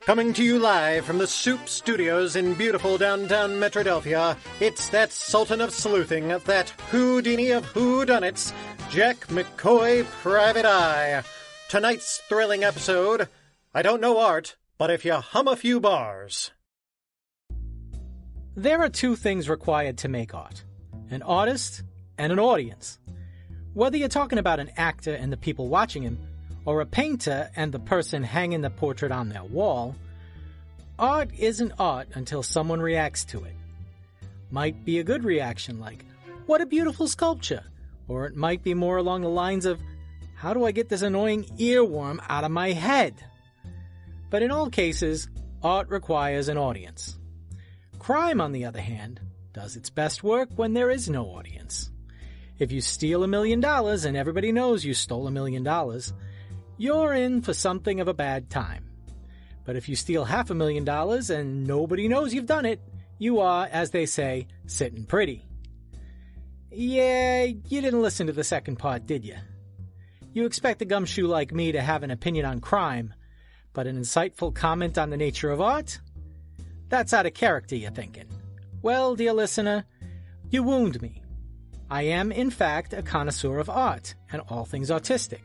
Coming to you live from the Soup Studios in beautiful downtown Metrodelphia, it's that Sultan of Sleuthing, that Houdini of Whodunits, Jack McCoy, Private Eye. Tonight's thrilling episode, I don't know art, but if you hum a few bars. There are two things required to make art: an artist and an audience. Whether you're talking about an actor and the people watching him, or a painter and the person hanging the portrait on their wall, art isn't art until someone reacts to it. Might be a good reaction like, "What a beautiful sculpture," or it might be more along the lines of, "How do I get this annoying earworm out of my head?" But in all cases, art requires an audience. Crime, on the other hand, does its best work when there is no audience. If you steal $1 million and everybody knows you stole $1 million, you're in for something of a bad time. But if you steal $500,000 and nobody knows you've done it, you are, as they say, sitting pretty. Yeah, you didn't listen to the second part, did you? You expect a gumshoe like me to have an opinion on crime, but an insightful comment on the nature of art? That's out of character, you're thinking. Well, dear listener, you wound me. I am, in fact, a connoisseur of art and all things artistic.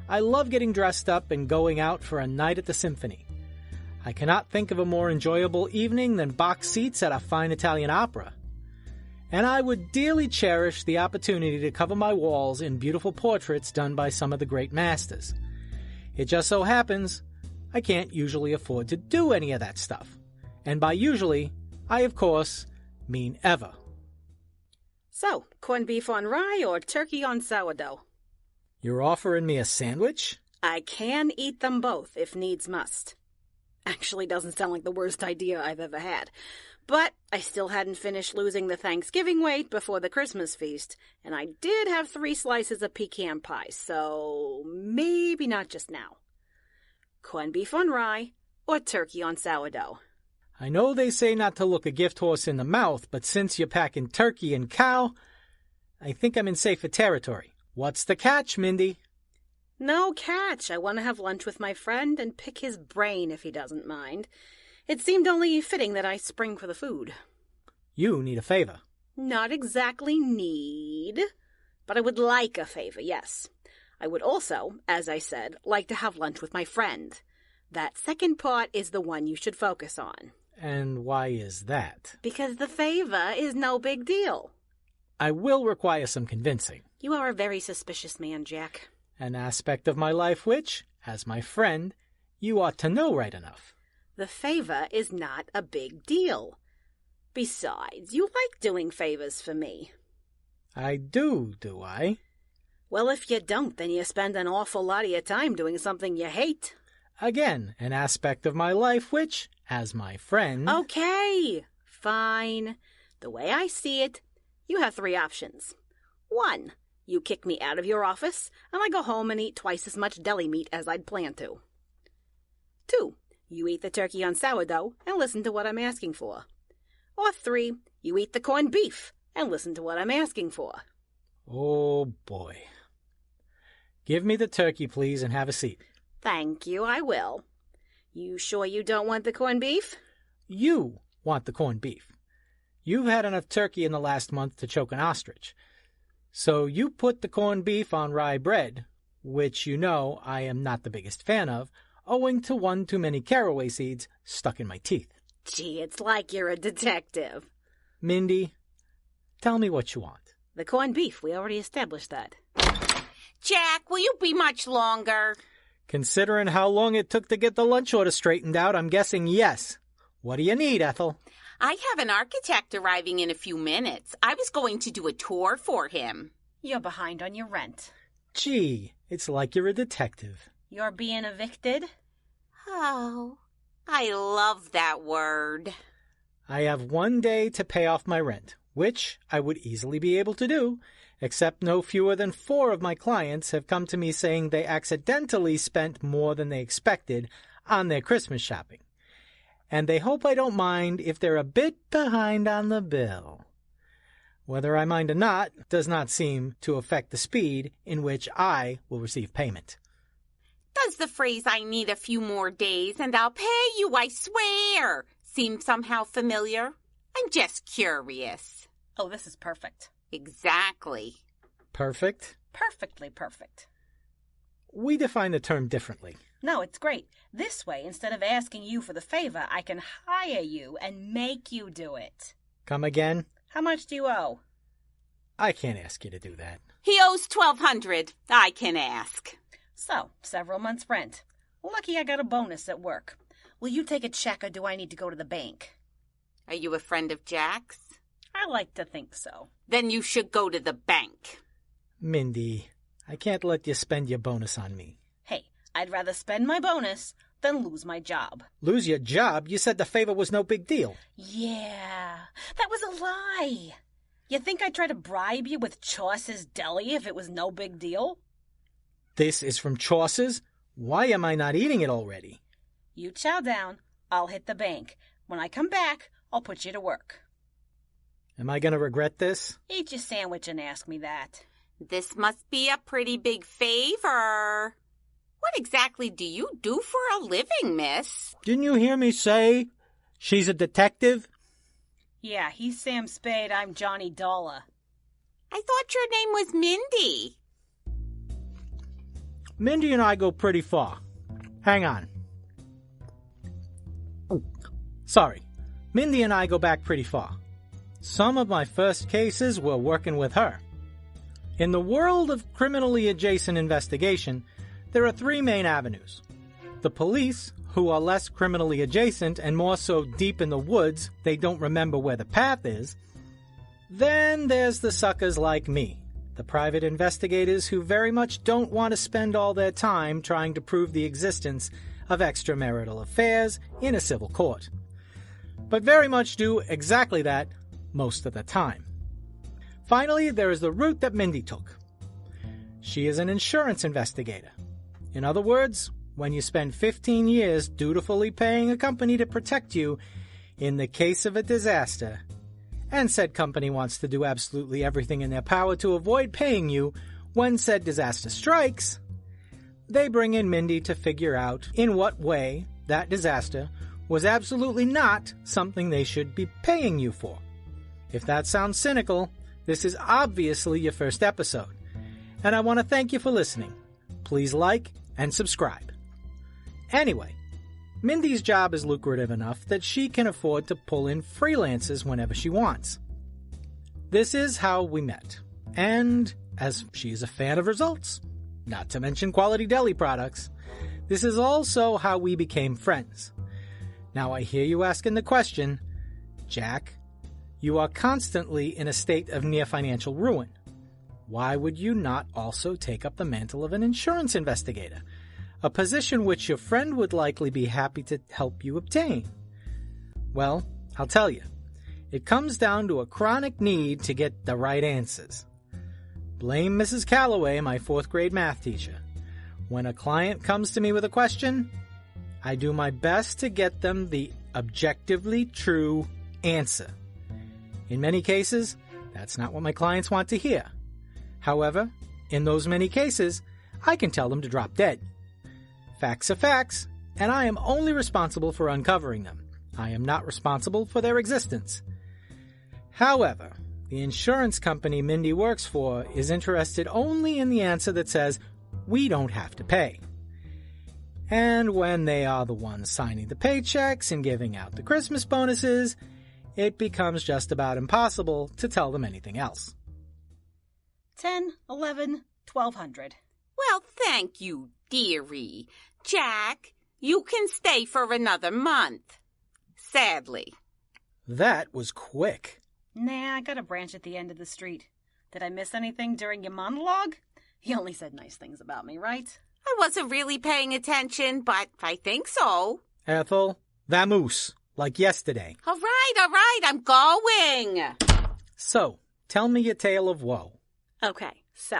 I love getting dressed up and going out for a night at the symphony. I cannot think of a more enjoyable evening than box seats at a fine Italian opera. And I would dearly cherish the opportunity to cover my walls in beautiful portraits done by some of the great masters. It just so happens I can't usually afford to do any of that stuff. And by usually, I of course mean ever. So, corned beef on rye or turkey on sourdough? You're offering me a sandwich? I can eat them both if needs must. Actually doesn't sound like the worst idea I've ever had. But I still hadn't finished losing the Thanksgiving weight before the Christmas feast, and I did have 3 slices of pecan pie, so maybe not just now. Corned beef on rye or turkey on sourdough? I know they say not to look a gift horse in the mouth, but since you're packing turkey and cow, I think I'm in safer territory. What's the catch, Mindy? No catch. I want to have lunch with my friend and pick his brain if he doesn't mind. It seemed only fitting that I spring for the food. You need a favor. Not exactly need, but I would like a favor, yes. I would also, as I said, like to have lunch with my friend. That second part is the one you should focus on. And why is that? Because the favor is no big deal. I will require some convincing. You are a very suspicious man, Jack. An aspect of my life which, as my friend, you ought to know right enough. The favor is not a big deal. Besides, you like doing favors for me. I do I? Well, if you don't, then you spend an awful lot of your time doing something you hate. Again, an aspect of my life which, as my friend... Okay, fine. The way I see it, you have 3 options. 1, you kick me out of your office, and I go home and eat twice as much deli meat as I'd planned to. 2, you eat the turkey on sourdough and listen to what I'm asking for. Or 3, you eat the corned beef and listen to what I'm asking for. Oh, boy. Give me the turkey, please, and have a seat. Thank you, I will. You sure you don't want the corned beef? You want the corned beef. You've had enough turkey in the last month to choke an ostrich. So you put the corned beef on rye bread, which you know I am not the biggest fan of, owing to one too many caraway seeds stuck in my teeth. Gee, it's like you're a detective. Mindy, tell me what you want. The corned beef, we already established that. Jack, will you be much longer? Considering how long it took to get the lunch order straightened out, I'm guessing yes. What do you need, Ethel? I have an architect arriving in a few minutes. I was going to do a tour for him. You're behind on your rent. Gee, it's like you're a detective. You're being evicted? Oh, I love that word. I have 1 day to pay off my rent, which I would easily be able to do, except no fewer than 4 of my clients have come to me saying they accidentally spent more than they expected on their Christmas shopping. And they hope I don't mind if they're a bit behind on the bill. Whether I mind or not does not seem to affect the speed in which I will receive payment. Does the phrase "I need a few more days and I'll pay you, I swear" seem somehow familiar? I'm just curious. Oh, this is perfect. Exactly. Perfect? Perfectly perfect. We define the term differently. No, it's great. This way, instead of asking you for the favor, I can hire you and make you do it. Come again? How much do you owe? I can't ask you to do that. He owes $1,200. I can ask. So, several months' rent. Lucky I got a bonus at work. Will you take a check or do I need to go to the bank? Are you a friend of Jack's? I like to think so. Then you should go to the bank. Mindy, I can't let you spend your bonus on me. Hey, I'd rather spend my bonus than lose my job. Lose your job? You said the favor was no big deal. Yeah, that was a lie. You think I'd try to bribe you with Chaucer's Deli if it was no big deal? This is from Chaucer's? Why am I not eating it already? You chow down, I'll hit the bank. When I come back, I'll put you to work. Am I going to regret this? Eat your sandwich and ask me that. This must be a pretty big favor. What exactly do you do for a living, miss? Didn't you hear me say she's a detective? Yeah, he's Sam Spade, I'm Johnny Dollar. I thought your name was Mindy. Mindy and I go pretty far. Hang on. Sorry. Mindy and I go back pretty far. Some of my first cases were working with her. In the world of criminally adjacent investigation, there are three main avenues. The police, who are less criminally adjacent and more so deep in the woods they don't remember where the path is. Then there's the suckers like me, the private investigators who very much don't want to spend all their time trying to prove the existence of extramarital affairs in a civil court, but very much do exactly that most of the time. Finally, there is the route that Mindy took. She is an insurance investigator. In other words, when you spend 15 years dutifully paying a company to protect you in the case of a disaster, and said company wants to do absolutely everything in their power to avoid paying you when said disaster strikes, they bring in Mindy to figure out in what way that disaster was absolutely not something they should be paying you for. If that sounds cynical, this is obviously your first episode, and I want to thank you for listening. Please like and subscribe. Anyway, Mindy's job is lucrative enough that she can afford to pull in freelancers whenever she wants. This is how we met, and as she is a fan of results, not to mention quality deli products, this is also how we became friends. Now I hear you asking the question, Jack, you are constantly in a state of near financial ruin. Why would you not also take up the mantle of an insurance investigator, a position which your friend would likely be happy to help you obtain? Well, I'll tell you. It comes down to a chronic need to get the right answers. Blame Mrs. Calloway, my 4th grade math teacher. When a client comes to me with a question, I do my best to get them the objectively true answer. In many cases, that's not what my clients want to hear. However, in those many cases, I can tell them to drop dead. Facts are facts, and I am only responsible for uncovering them. I am not responsible for their existence. However, the insurance company Mindy works for is interested only in the answer that says, we don't have to pay. And when they are the ones signing the paychecks and giving out the Christmas bonuses, it becomes just about impossible to tell them anything else. 10, 11, 1200. Well, thank you, dearie. Jack, you can stay for another month. Sadly. That was quick. Nah, I got a branch at the end of the street. Did I miss anything during your monologue? You only said nice things about me, right? I wasn't really paying attention, but I think so. Ethel, vamoose, like yesterday. All right, I'm going. So, tell me your tale of woe. Okay, so,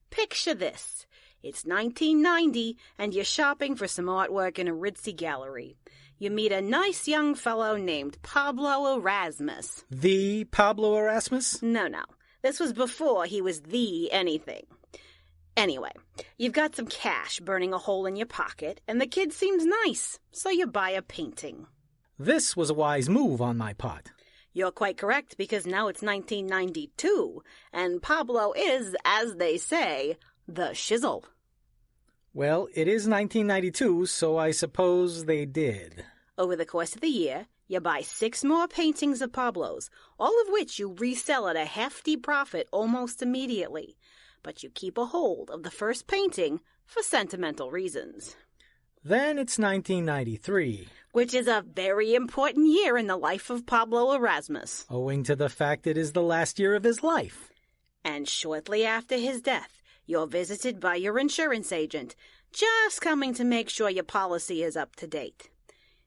picture this. It's 1990, and you're shopping for some artwork in a ritzy gallery. You meet a nice young fellow named Pablo Erasmus. The Pablo Erasmus? No. This was before he was the anything. Anyway, you've got some cash burning a hole in your pocket, and the kid seems nice, so you buy a painting. This was a wise move on my part. You're quite correct, because now it's 1992, and Pablo is, as they say, the shizzle. Well, it is 1992, so I suppose they did. Over the course of the year, you buy 6 more paintings of Pablo's, all of which you resell at a hefty profit almost immediately. But you keep a hold of the first painting for sentimental reasons. Then it's 1993. Which is a very important year in the life of Pablo Erasmus. Owing to the fact it is the last year of his life. And shortly after his death, you're visited by your insurance agent, just coming to make sure your policy is up to date.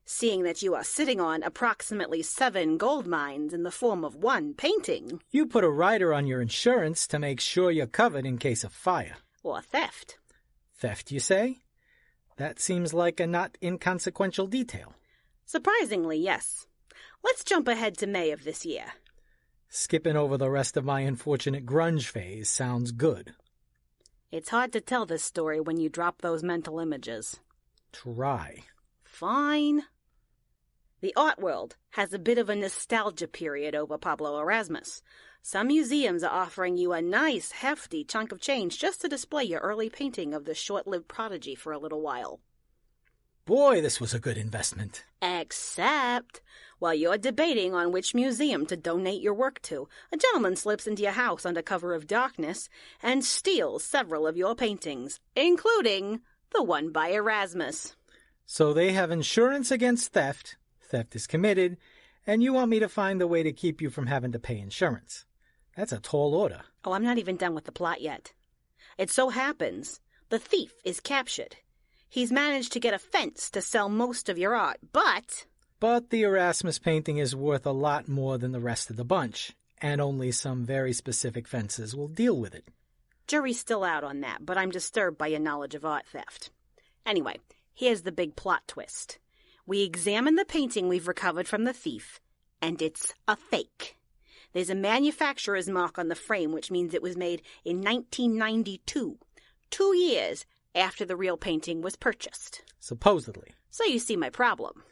Seeing that you are sitting on approximately 7 gold mines in the form of 1 painting. You put a rider on your insurance to make sure you're covered in case of fire. Or theft. Theft, you say? That seems like a not inconsequential detail. Surprisingly, yes. Let's jump ahead to May of this year. Skipping over the rest of my unfortunate grunge phase sounds good. It's hard to tell this story when you drop those mental images. Try. Fine. The art world has a bit of a nostalgia period over Pablo Erasmus. Some museums are offering you a nice, hefty chunk of change just to display your early painting of the short-lived prodigy for a little while. Boy, this was a good investment. Except, while you're debating on which museum to donate your work to, a gentleman slips into your house under cover of darkness and steals several of your paintings, including the one by Erasmus. So they have insurance against theft, theft is committed, and you want me to find a way to keep you from having to pay insurance. That's a tall order. Oh, I'm not even done with the plot yet. It so happens the thief is captured. He's managed to get a fence to sell most of your art, but... But the Erasmus painting is worth a lot more than the rest of the bunch, and only some very specific fences will deal with it. Jury's still out on that, but I'm disturbed by your knowledge of art theft. Anyway, here's the big plot twist. We examine the painting we've recovered from the thief, and it's a fake. There's a manufacturer's mark on the frame, which means it was made in 1992, 2 years after the real painting was purchased. Supposedly. So you see my problem.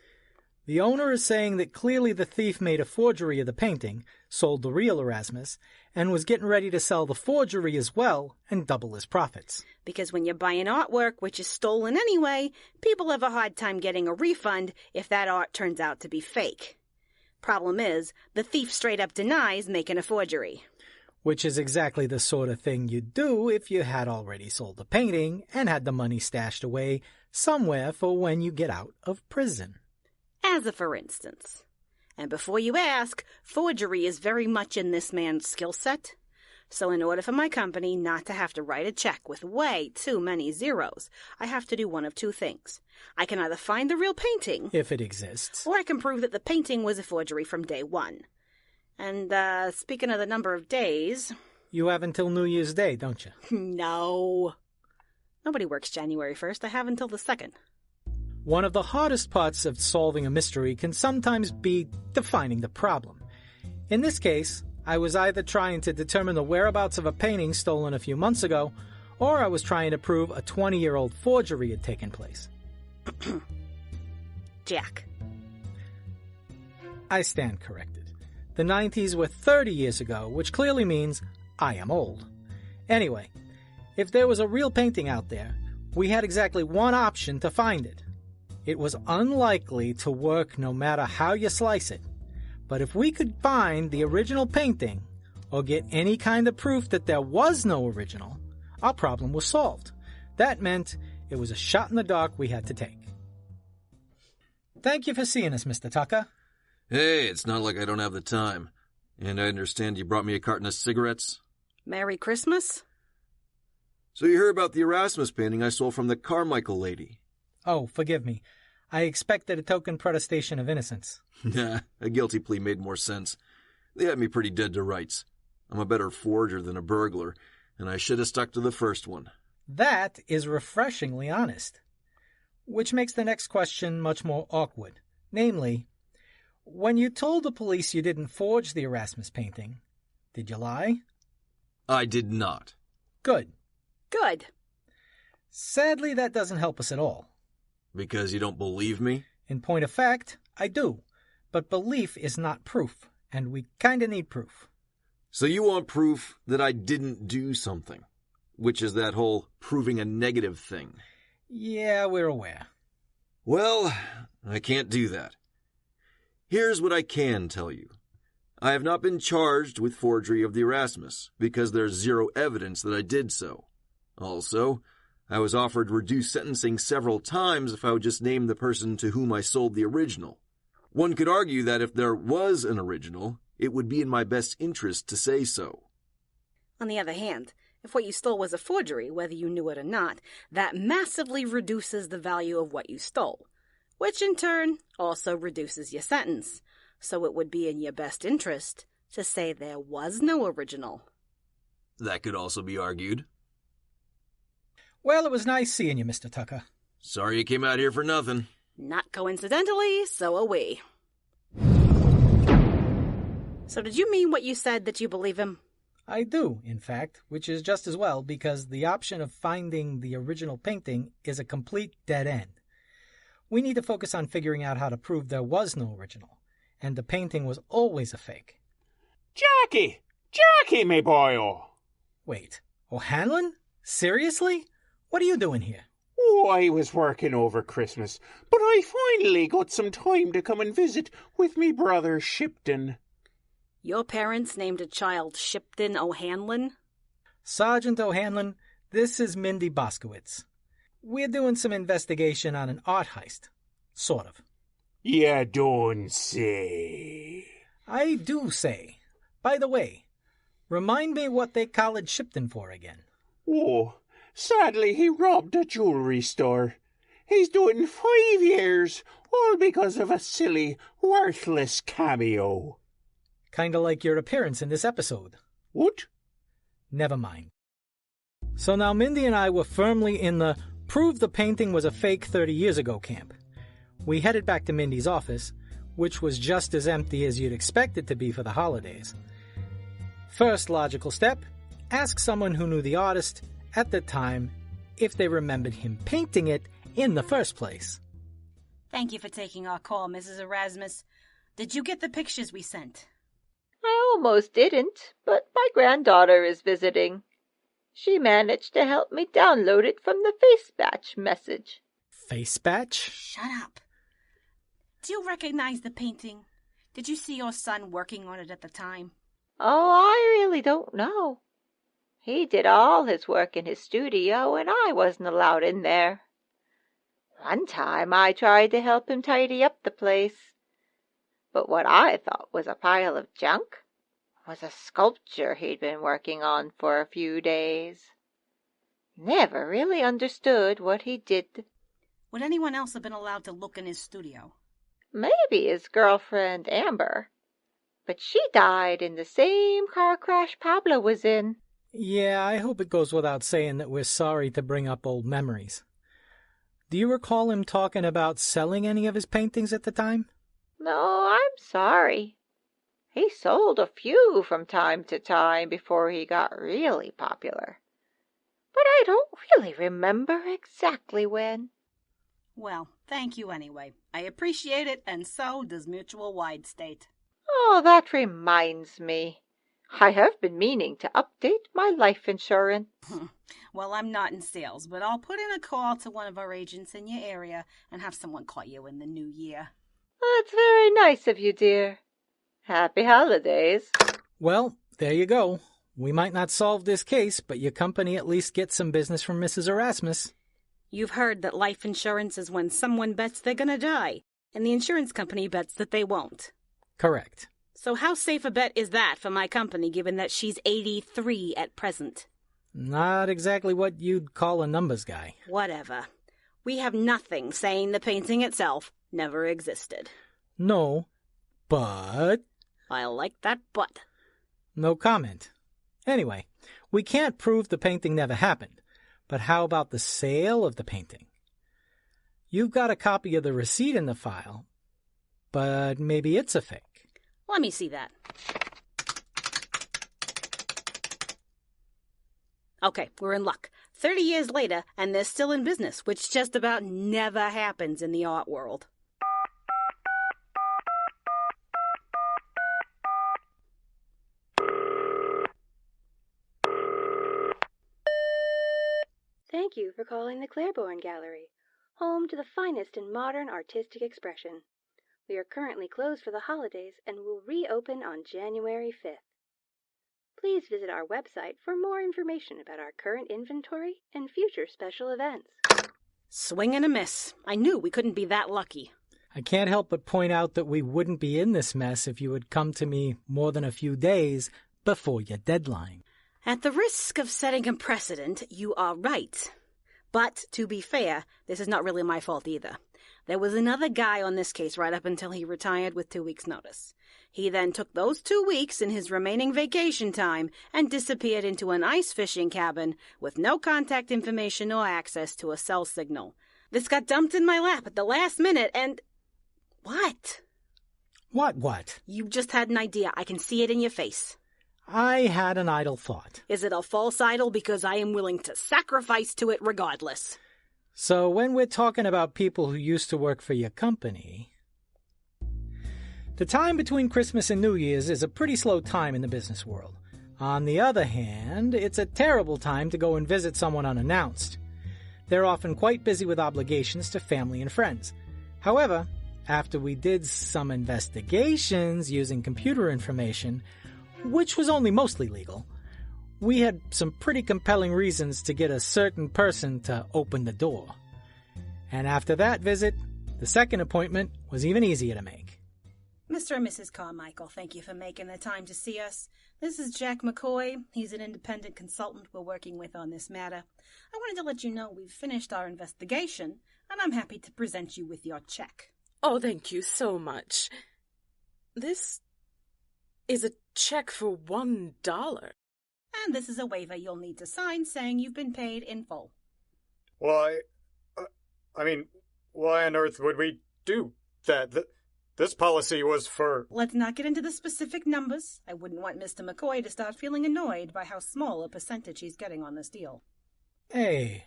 The owner is saying that clearly the thief made a forgery of the painting, sold the real Erasmus, and was getting ready to sell the forgery as well and double his profits. Because when you're buying artwork which is stolen anyway, people have a hard time getting a refund if that art turns out to be fake. Problem is, the thief straight up denies making a forgery. Which is exactly the sort of thing you'd do if you had already sold the painting and had the money stashed away somewhere for when you get out of prison. As a for instance. And before you ask, forgery is very much in this man's skill set. So in order for my company not to have to write a check with way too many zeros, I have to do one of 2 things. I can either find the real painting, if it exists, or I can prove that the painting was a forgery from day 1. And, speaking of the number of days... You have until New Year's Day, don't you? No. Nobody works January 1st. I have until the 2nd. One of the hardest parts of solving a mystery can sometimes be defining the problem. In this case, I was either trying to determine the whereabouts of a painting stolen a few months ago, or I was trying to prove a 20-year-old forgery had taken place. Jack. I stand corrected. The 90s were 30 years ago, which clearly means I am old. Anyway, if there was a real painting out there, we had exactly one option to find it. It was unlikely to work no matter how you slice it. But if we could find the original painting, or get any kind of proof that there was no original, our problem was solved. That meant it was a shot in the dark we had to take. Thank you for seeing us, Mr. Tucker. Hey, it's not like I don't have the time. And I understand you brought me a carton of cigarettes? Merry Christmas? So you heard about the Erasmus painting I stole from the Carmichael lady? Oh, forgive me. I expected a token protestation of innocence. Nah, a guilty plea made more sense. They had me pretty dead to rights. I'm a better forger than a burglar, and I should have stuck to the first one. That is refreshingly honest. Which makes the next question much more awkward. Namely, when you told the police you didn't forge the Erasmus painting, did you lie? I did not. Good. Good. Sadly, that doesn't help us at all. Because you don't believe me? In point of fact, I do. But belief is not proof, and we kinda need proof. So you want proof that I didn't do something, which is that whole proving a negative thing. Yeah, we're aware. Well, I can't do that. Here's what I can tell you. I have not been charged with forgery of the Erasmus, because there's zero evidence that I did so. Also, I was offered reduced sentencing several times if I would just name the person to whom I sold the original. One could argue that if there was an original, it would be in my best interest to say so. On the other hand, if what you stole was a forgery, whether you knew it or not, that massively reduces the value of what you stole, which in turn also reduces your sentence. So it would be in your best interest to say there was no original. That could also be argued. Well, it was nice seeing you, Mr. Tucker. Sorry you came out here for nothing. Not coincidentally, so are we. So did you mean what you said, that you believe him? I do, in fact, which is just as well, because the option of finding the original painting is a complete dead end. We need to focus on figuring out how to prove there was no original, and the painting was always a fake. Jackie! Jackie, me boyo! Wait, O'Hanlon? Seriously? What are you doing here? Oh, I was working over Christmas, but I finally got some time to come and visit with me brother Shipton. Your parents named a child Shipton O'Hanlon? Sergeant O'Hanlon, this is Mindy Boskowitz. We're doing some investigation on an art heist. Sort of. You don't say. I do say. By the way, remind me what they collared Shipton for again. Oh, sadly he robbed a jewelry store. He's doing 5 years, all because of a silly, worthless cameo. Kinda like your appearance in this episode. What? Never mind. So now Mindy and I were firmly in the prove the painting was a fake 30 years ago camp. We headed back to Mindy's office, which was just as empty as you'd expect it to be for the holidays. First logical step, ask someone who knew the artist at the time if they remembered him painting it in the first place. Thank you for taking our call, Mrs. Erasmus. Did you get the pictures we sent? I almost didn't, but my granddaughter is visiting. She managed to help me download it from the FaceBatch message. FaceBatch? Shut up. Do you recognize the painting? Did you see your son working on it at the time? Oh, I really don't know. He did all his work in his studio, and I wasn't allowed in there. One time I tried to help him tidy up the place, but what I thought was a pile of junk was a sculpture he'd been working on for a few days. Never really understood what he did. Would anyone else have been allowed to look in his studio? Maybe his girlfriend, Amber. But she died in the same car crash Pablo was in. Yeah, I hope it goes without saying that we're sorry to bring up old memories. Do you recall him talking about selling any of his paintings at the time? No, I'm sorry. He sold a few from time to time before he got really popular. But I don't really remember exactly when. Well, thank you anyway. I appreciate it, and so does Mutual Wide State. Oh, that reminds me. I have been meaning to update my life insurance. Well, I'm not in sales, but I'll put in a call to one of our agents in your area and have someone call you in the new year. That's very nice of you, dear. Happy holidays. Well, there you go. We might not solve this case, but your company at least gets some business from Mrs. Erasmus. You've heard that life insurance is when someone bets they're gonna die, and the insurance company bets that they won't. Correct. So how safe a bet is that for my company, given that she's 83 at present? Not exactly what you'd call a numbers guy. Whatever. We have nothing saying the painting itself never existed. No, but... I like that but. No comment. Anyway, we can't prove the painting never happened, but how about the sale of the painting? You've got a copy of the receipt in the file, but maybe it's a fake. Let me see that. Okay, we're in luck. 30 years later, and they're still in business, which just about never happens in the art world. Thank you for calling the Claiborne Gallery, home to the finest in modern artistic expression. We are currently closed for the holidays and will reopen on January 5th. Please visit our website for more information about our current inventory and future special events. Swing and a miss. I knew we couldn't be that lucky. I can't help but point out that we wouldn't be in this mess if you had come to me more than a few days before your deadline. At the risk of setting a precedent, you are right. But, to be fair, this is not really my fault either. There was another guy on this case right up until he retired with 2 weeks' notice. He then took those 2 weeks in his remaining vacation time and disappeared into an ice fishing cabin with no contact information or access to a cell signal. This got dumped in my lap at the last minute and... What? What? You just had an idea. I can see it in your face. I had an idle thought. Is it a false idol? Because I am willing to sacrifice to it regardless. So when we're talking about people who used to work for your company... The time between Christmas and New Year's is a pretty slow time in the business world. On the other hand, it's a terrible time to go and visit someone unannounced. They're often quite busy with obligations to family and friends. However, after we did some investigations using computer information, which was only mostly legal, we had some pretty compelling reasons to get a certain person to open the door. And after that visit, the second appointment was even easier to make. Mr. and Mrs. Carmichael, thank you for making the time to see us. This is Jack McCoy. He's an independent consultant we're working with on this matter. I wanted to let you know we've finished our investigation, and I'm happy to present you with your check. Oh, thank you so much. This is a check for $1. And this is a waiver you'll need to sign saying you've been paid in full. Why on earth would we do that? This policy was for... Let's not get into the specific numbers. I wouldn't want Mr. McCoy to start feeling annoyed by how small a percentage he's getting on this deal. Hey,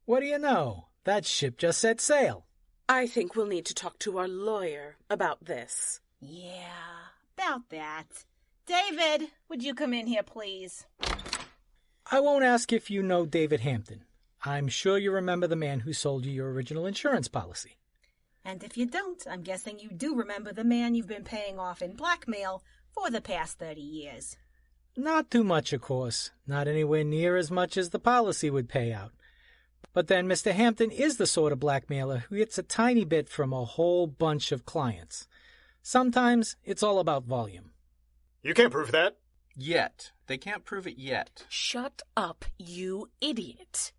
what do you know? That ship just set sail. I think we'll need to talk to our lawyer about this. Yeah, about that. David, would you come in here, please? I won't ask if you know David Hampton. I'm sure you remember the man who sold you your original insurance policy. And if you don't, I'm guessing you do remember the man you've been paying off in blackmail for the past 30 years. Not too much, of course. Not anywhere near as much as the policy would pay out. But then Mr. Hampton is the sort of blackmailer who gets a tiny bit from a whole bunch of clients. Sometimes it's all about volume. You can't prove that. Yet. They can't prove it yet. Shut up, you idiot.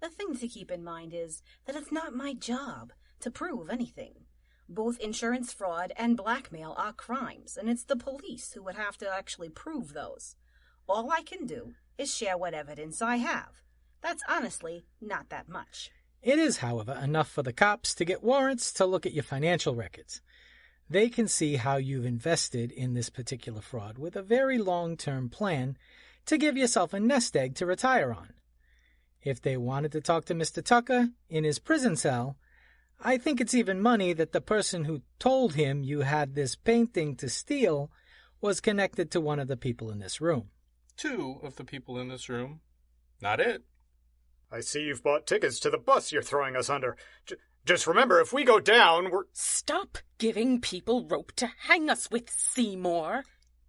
The thing to keep in mind is that it's not my job to prove anything. Both insurance fraud and blackmail are crimes, and it's the police who would have to actually prove those. All I can do is share what evidence I have. That's honestly not that much. It is, however, enough for the cops to get warrants to look at your financial records. They can see how you've invested in this particular fraud with a very long-term plan to give yourself a nest egg to retire on. If they wanted to talk to Mr. Tucker in his prison cell, I think it's even money that the person who told him you had this painting to steal was connected to one of the people in this room. 2 of the people in this room. Not it. I see you've bought tickets to the bus you're throwing us under. Just remember, if we go down, we're... Stop giving people rope to hang us with, Seymour.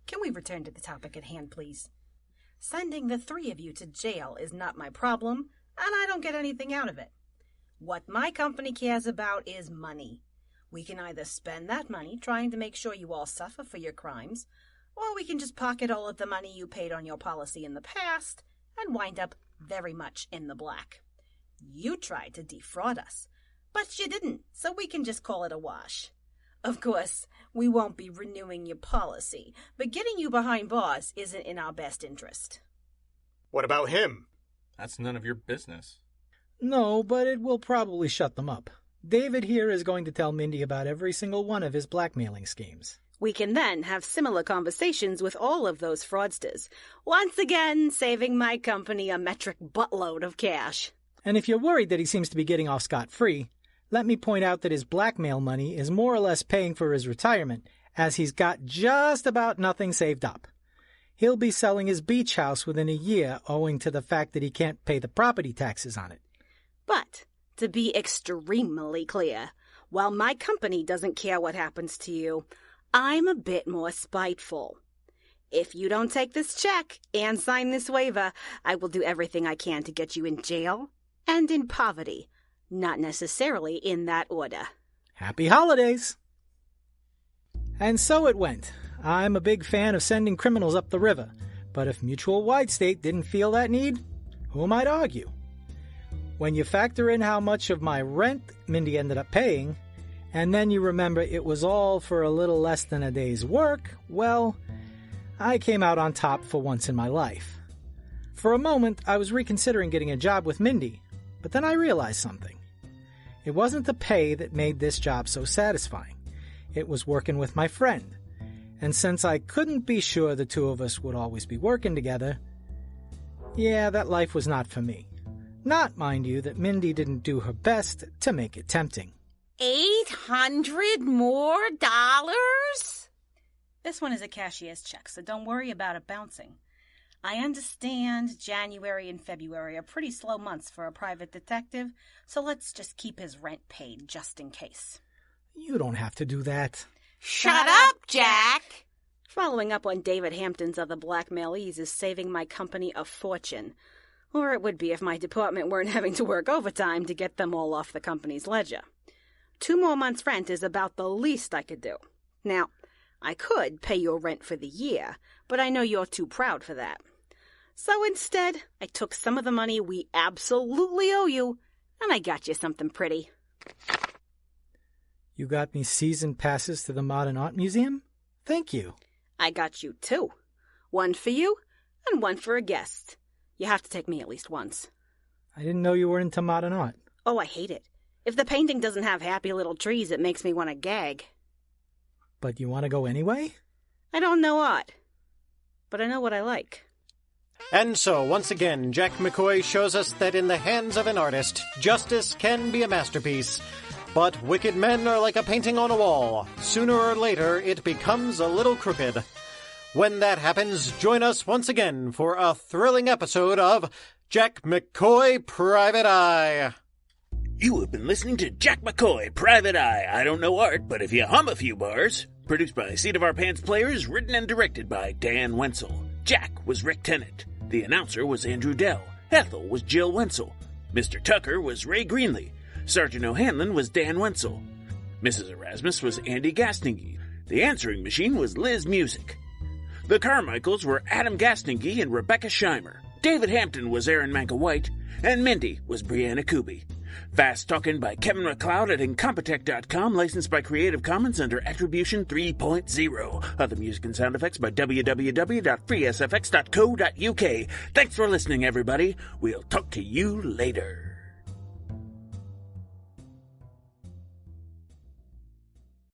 Can we return to the topic at hand, please? Sending the 3 of you to jail is not my problem, and I don't get anything out of it. What my company cares about is money. We can either spend that money trying to make sure you all suffer for your crimes, or we can just pocket all of the money you paid on your policy in the past and wind up very much in the black. You tried to defraud us, but you didn't, so we can just call it a wash. Of course, we won't be renewing your policy, but getting you behind bars isn't in our best interest. What about him? That's none of your business. No, but it will probably shut them up. David here is going to tell Mindy about every single one of his blackmailing schemes. We can then have similar conversations with all of those fraudsters, once again saving my company a metric buttload of cash. And if you're worried that he seems to be getting off scot-free, let me point out that his blackmail money is more or less paying for his retirement, as he's got just about nothing saved up. He'll be selling his beach house within a year owing to the fact that he can't pay the property taxes on it. But, to be extremely clear, while my company doesn't care what happens to you, I'm a bit more spiteful. If you don't take this check and sign this waiver, I will do everything I can to get you in jail and in poverty. Not necessarily in that order. Happy holidays! And so it went. I'm a big fan of sending criminals up the river, but if Mutual Wide State didn't feel that need, who am I to argue? When you factor in how much of my rent Mindy ended up paying, and then you remember it was all for a little less than a day's work, well, I came out on top for once in my life. For a moment, I was reconsidering getting a job with Mindy, but then I realized something. It wasn't the pay that made this job so satisfying. It was working with my friend. And since I couldn't be sure the two of us would always be working together, yeah, that life was not for me. Not, mind you, that Mindy didn't do her best to make it tempting. $800 more? This one is a cashier's check, so don't worry about it bouncing. I understand January and February are pretty slow months for a private detective, so let's just keep his rent paid just in case. You don't have to do that. Shut up, Jack! Following up on David Hampton's other blackmailers is saving my company a fortune. Or it would be if my department weren't having to work overtime to get them all off the company's ledger. 2 more months' rent is about the least I could do. Now, I could pay your rent for the year, but I know you're too proud for that. So instead, I took some of the money we absolutely owe you, and I got you something pretty. You got me season passes to the Modern Art Museum? Thank you. I got you 2. 1 for you, and 1 for a guest. You have to take me at least once. I didn't know you were into modern art. Oh, I hate it. If the painting doesn't have happy little trees, it makes me want to gag. But you want to go anyway? I don't know art, but I know what I like. And so, once again, Jack McCoy shows us that in the hands of an artist, justice can be a masterpiece. But wicked men are like a painting on a wall. Sooner or later, it becomes a little crooked. When that happens, join us once again for a thrilling episode of Jack McCoy, Private Eye. You have been listening to Jack McCoy, Private Eye. I don't know art, but if you hum a few bars. Produced by Seat of Our Pants Players, written and directed by Dan Wenzel. Jack was Rick Tennant. The announcer was Andrew Dell. Ethel was Jill Wenzel. Mr. Tucker was Ray Greenlee. Sergeant O'Hanlon was Dan Wenzel. Mrs. Erasmus was Andy Gastingy. The answering machine was Liz Music. The Carmichaels were Adam Gastingy and Rebecca Scheimer. David Hampton was Aaron Manka-White. And Mindy was Brianna Kuby. Fast Talkin' by Kevin MacLeod at Incompetech.com, licensed by Creative Commons under Attribution 3.0. Other music and sound effects by www.freesfx.co.uk. Thanks for listening, everybody. We'll talk to you later.